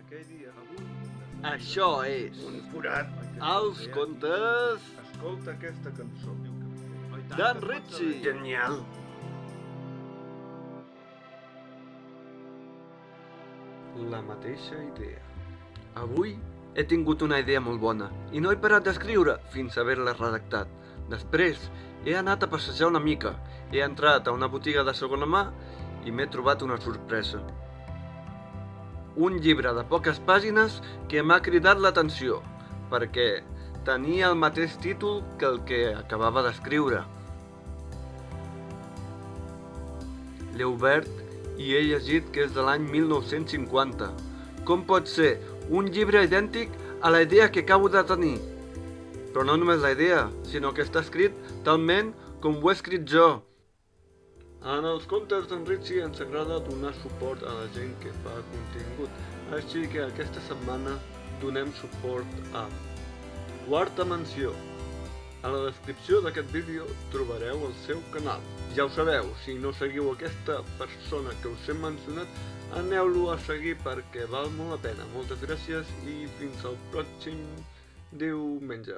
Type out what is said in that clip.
Aquell dia, avui... Això és Un forat. Els contes Escolta aquesta cançó. d'en Ritchie. Genial. La mateixa idea. Avui he tingut una idea molt bona i no he parat d'escriure fins a haver-la redactat. Després he anat a passejar una mica, he entrat a una botiga de segona mà i m'he trobat una sorpresa. Un llibre de poques pàgines que m'ha cridat l'atenció, perquè tenia el mateix títol que el que acabava d'escriure. L'he obert i he llegit que és de l'any 1950. Com pot ser un llibre idèntic a la idea que acabo de tenir? Però no només la idea, sinó que està escrit talment com ho he escrit jo. En els contes d'en Ritchie ens agrada donar suport a la gent que fa contingut, així que aquesta setmana donem suport a Quarta Mansió. A la descripció d'aquest vídeo trobareu el seu canal. Ja ho sabeu, si no seguiu aquesta persona que us he mencionat, aneu-lo a seguir perquè val molt la pena. Moltes gràcies i fins al pròxim diumenge.